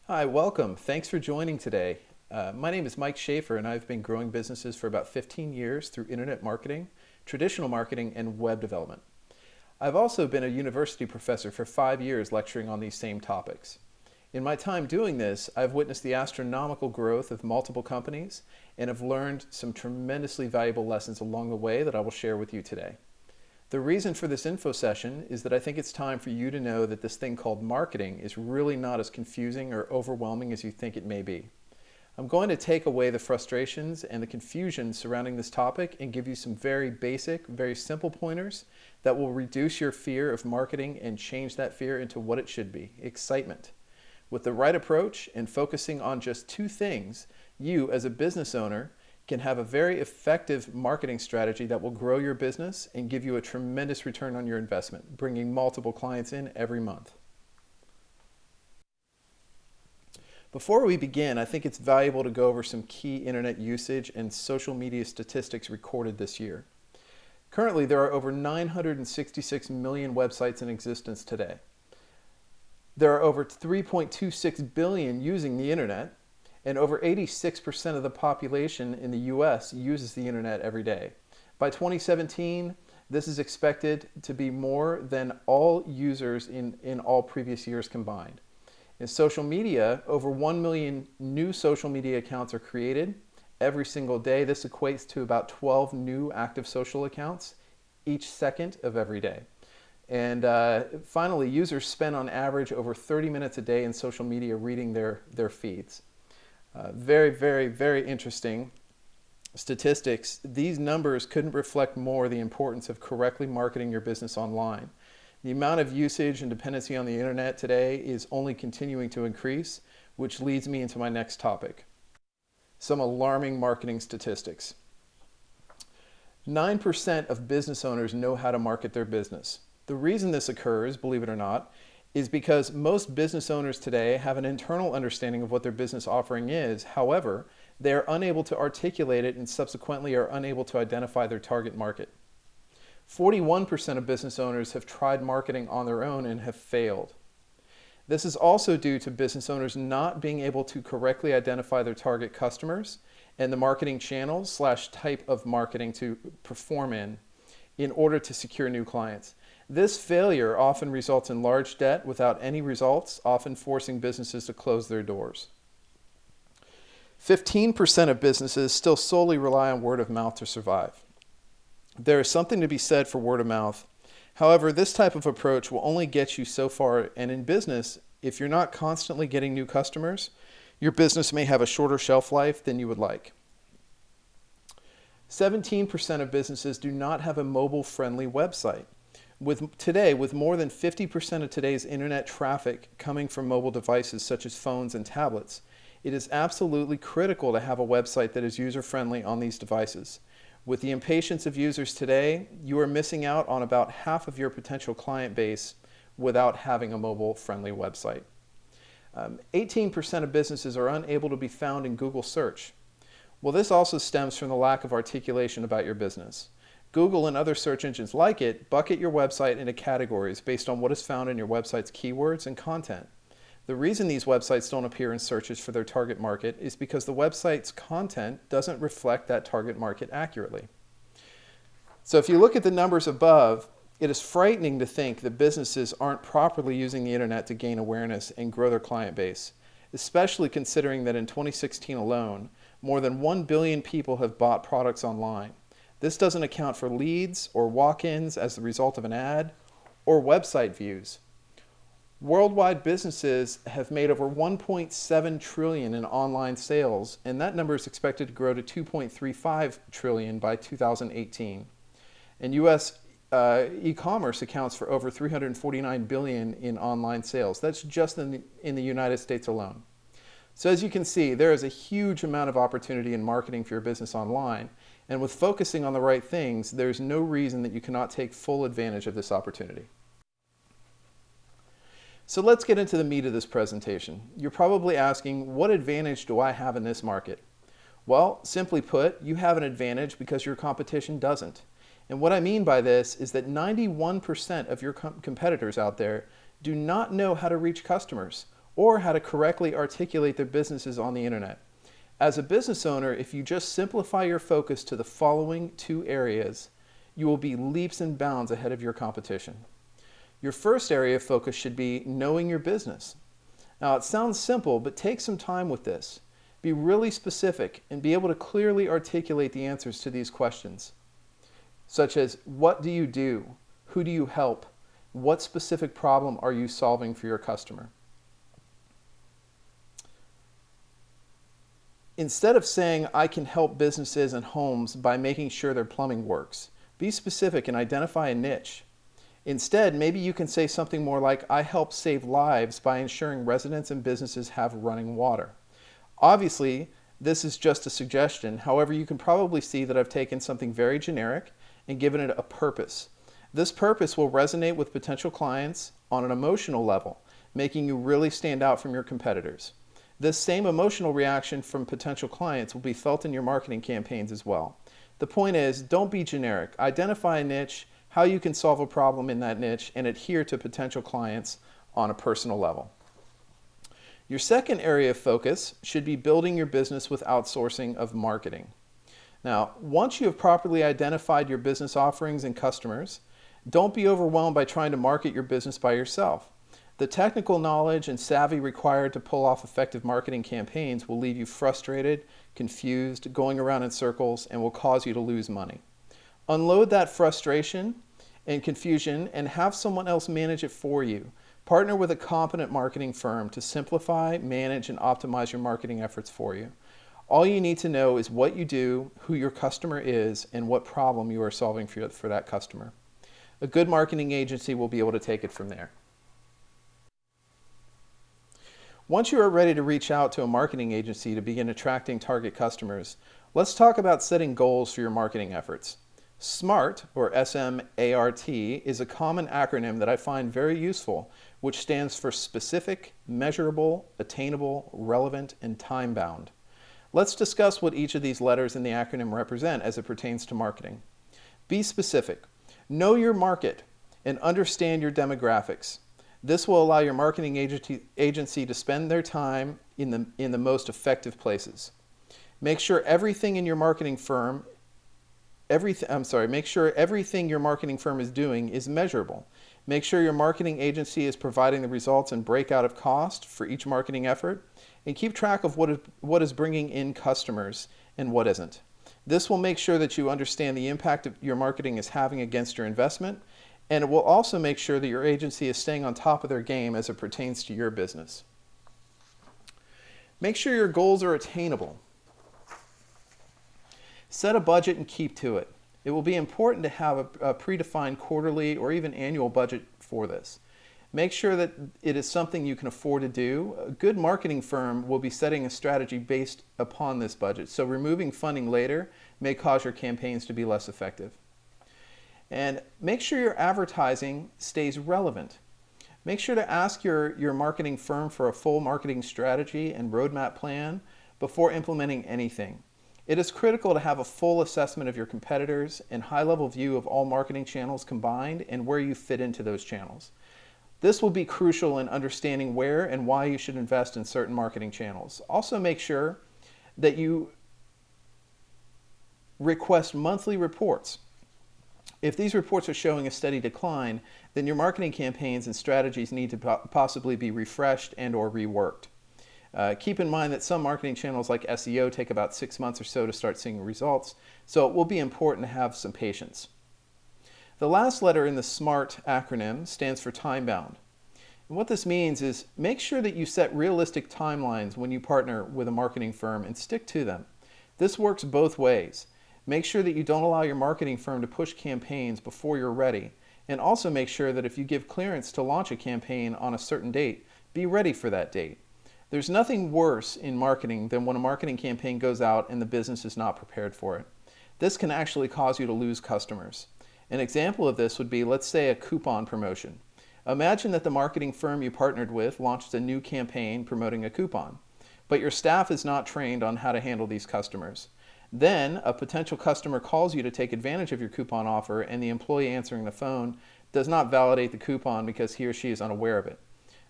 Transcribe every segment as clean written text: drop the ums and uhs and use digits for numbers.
Hi, welcome. Thanks for joining today. My name is Mike Schaefer, and I've been growing businesses for about 15 years through internet marketing, traditional marketing, and web development. I've also been a university professor for 5 years lecturing on these same topics. In my time doing this, I've witnessed the astronomical growth of multiple companies and have learned some tremendously valuable lessons along the way that I will share with you today. The reason for this info session is that I think it's time for you to know that this thing called marketing is really not as confusing or overwhelming as you think it may be. I'm going to take away the frustrations and the confusion surrounding this topic and give you some very basic, very simple pointers that will reduce your fear of marketing and change that fear into what it should be: excitement. With the right approach and focusing on just two things, you as a business owner can have a very effective marketing strategy that will grow your business and give you a tremendous return on your investment, bringing multiple clients in every month. Before we begin, I think it's valuable to go over some key internet usage and social media statistics recorded this year. Currently, there are over 966 million websites in existence today. There are over 3.26 billion using the internet, and over 86% of the population in the US uses the internet every day. By 2017, this is expected to be more than all users in all previous years combined. In social media, over 1 million new social media accounts are created every single day. This equates to about 12 new active social accounts each second of every day. And finally, users spend on average over 30 minutes a day in social media reading their feeds. Very, very, very interesting statistics. These numbers couldn't reflect more the importance of correctly marketing your business online. The amount of usage and dependency on the internet today is only continuing to increase, which leads me into my next topic: some alarming marketing statistics. 9% of business owners know how to market their business. The reason this occurs, believe it or not, is because most business owners today have an internal understanding of what their business offering is. However, they are unable to articulate it and subsequently are unable to identify their target market. 41% of business owners have tried marketing on their own and have failed. This is also due to business owners not being able to correctly identify their target customers and the marketing channels / type of marketing to perform in order to secure new clients. This failure often results in large debt without any results, often forcing businesses to close their doors. 15% of businesses still solely rely on word of mouth to survive. There is something to be said for word of mouth. However, this type of approach will only get you so far, and in business, if you're not constantly getting new customers, your business may have a shorter shelf life than you would like. 17% of businesses do not have a mobile-friendly website. With more than 50% of today's internet traffic coming from mobile devices such as phones and tablets, it is absolutely critical to have a website that is user-friendly on these devices. With the impatience of users today, you are missing out on about half of your potential client base without having a mobile-friendly website. 18% of businesses are unable to be found in Google search. Well, this also stems from the lack of articulation about your business. Google and other search engines like it bucket your website into categories based on what is found in your website's keywords and content. The reason these websites don't appear in searches for their target market is because the website's content doesn't reflect that target market accurately. So if you look at the numbers above, it is frightening to think that businesses aren't properly using the internet to gain awareness and grow their client base, especially considering that in 2016 alone, more than 1 billion people have bought products online. This doesn't account for leads or walk-ins as the result of an ad or website views. Worldwide businesses have made over 1.7 trillion in online sales, and that number is expected to grow to 2.35 trillion by 2018. And US e-commerce accounts for over 349 billion in online sales. That's just in the United States alone. So as you can see, there is a huge amount of opportunity in marketing for your business online. And with focusing on the right things, there's no reason that you cannot take full advantage of this opportunity. So let's get into the meat of this presentation. You're probably asking, what advantage do I have in this market? Well, simply put, you have an advantage because your competition doesn't. And what I mean by this is that 91% of your competitors out there do not know how to reach customers or how to correctly articulate their businesses on the internet. As a business owner, if you just simplify your focus to the following 2 areas, you will be leaps and bounds ahead of your competition. Your first area of focus should be knowing your business. Now, it sounds simple, but take some time with this. Be really specific and be able to clearly articulate the answers to these questions, such as what do you do? Who do you help? What specific problem are you solving for your customer? Instead of saying, I can help businesses and homes by making sure their plumbing works, be specific and identify a niche. Instead, maybe you can say something more like, I help save lives by ensuring residents and businesses have running water. Obviously, this is just a suggestion. However, you can probably see that I've taken something very generic and given it a purpose. This purpose will resonate with potential clients on an emotional level, making you really stand out from your competitors. This same emotional reaction from potential clients will be felt in your marketing campaigns as well. The point is, don't be generic. Identify a niche, how you can solve a problem in that niche, and adhere to potential clients on a personal level. Your second area of focus should be building your business with outsourcing of marketing. Now, once you have properly identified your business offerings and customers, don't be overwhelmed by trying to market your business by yourself. The technical knowledge and savvy required to pull off effective marketing campaigns will leave you frustrated, confused, going around in circles, and will cause you to lose money. Unload that frustration and confusion and have someone else manage it for you. Partner with a competent marketing firm to simplify, manage, and optimize your marketing efforts for you. All you need to know is what you do, who your customer is, and what problem you are solving for that customer. A good marketing agency will be able to take it from there. Once you are ready to reach out to a marketing agency to begin attracting target customers, let's talk about setting goals for your marketing efforts. SMART, or S-M-A-R-T, is a common acronym that I find very useful, which stands for specific, measurable, attainable, relevant, and time-bound. Let's discuss what each of these letters in the acronym represent as it pertains to marketing. Be specific. Know your market and understand your demographics. This will allow your marketing agency to spend their time in the most effective places. Make sure everything in your marketing firm make sure everything your marketing firm is doing is measurable. Make sure your marketing agency is providing the results and breakout of cost for each marketing effort, and keep track of what is bringing in customers and what isn't. This will make sure that you understand the impact your marketing is having against your investment, and it will also make sure that your agency is staying on top of their game as it pertains to your business. Make sure your goals are attainable. Set a budget and keep to it. It will be important to have a predefined quarterly or even annual budget for this. Make sure that it is something you can afford to do. A good marketing firm will be setting a strategy based upon this budget, so removing funding later may cause your campaigns to be less effective. And make sure your advertising stays relevant. Make sure to ask your marketing firm for a full marketing strategy and roadmap plan before implementing anything. It is critical to have a full assessment of your competitors and high-level view of all marketing channels combined and where you fit into those channels. This will be crucial in understanding where and why you should invest in certain marketing channels. Also, make sure that you request monthly reports. If these reports are showing a steady decline, then your marketing campaigns and strategies need to possibly be refreshed and or reworked. Keep in mind that some marketing channels like SEO take about 6 months or so to start seeing results, so it will be important to have some patience. The last letter in the SMART acronym stands for time-bound. And what this means is make sure that you set realistic timelines when you partner with a marketing firm and stick to them. This works both ways. Make sure that you don't allow your marketing firm to push campaigns before you're ready, and also make sure that if you give clearance to launch a campaign on a certain date, be ready for that date. There's nothing worse in marketing than when a marketing campaign goes out and the business is not prepared for it. This can actually cause you to lose customers. An example of this would be, let's say, a coupon promotion. Imagine that the marketing firm you partnered with launched a new campaign promoting a coupon, but your staff is not trained on how to handle these customers. Then a potential customer calls you to take advantage of your coupon offer, and the employee answering the phone does not validate the coupon because he or she is unaware of it.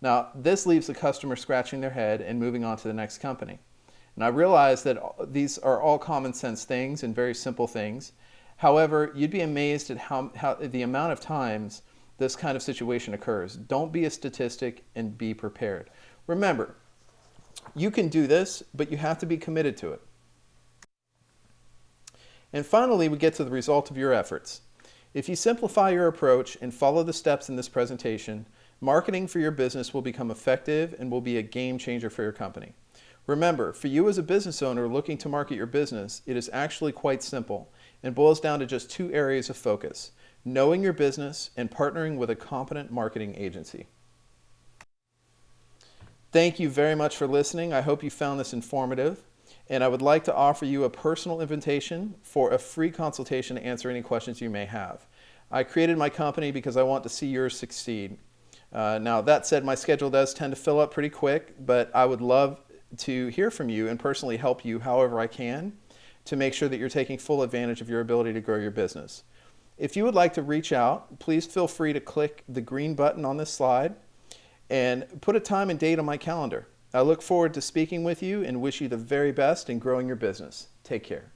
Now, this leaves the customer scratching their head and moving on to the next company. And I realize that these are all common sense things and very simple things. However, you'd be amazed at how the amount of times this kind of situation occurs. Don't be a statistic and be prepared. Remember, you can do this, but you have to be committed to it. And finally, we get to the result of your efforts. If you simplify your approach and follow the steps in this presentation, marketing for your business will become effective and will be a game changer for your company. Remember, for you as a business owner looking to market your business, it is actually quite simple and boils down to just 2 areas of focus: knowing your business and partnering with a competent marketing agency. Thank you very much for listening. I hope you found this informative, and I would like to offer you a personal invitation for a free consultation to answer any questions you may have. I created my company because I want to see yours succeed. Now, that said, my schedule does tend to fill up pretty quick, but I would love to hear from you and personally help you however I can to make sure that you're taking full advantage of your ability to grow your business. If you would like to reach out, please feel free to click the green button on this slide and put a time and date on my calendar. I look forward to speaking with you and wish you the very best in growing your business. Take care.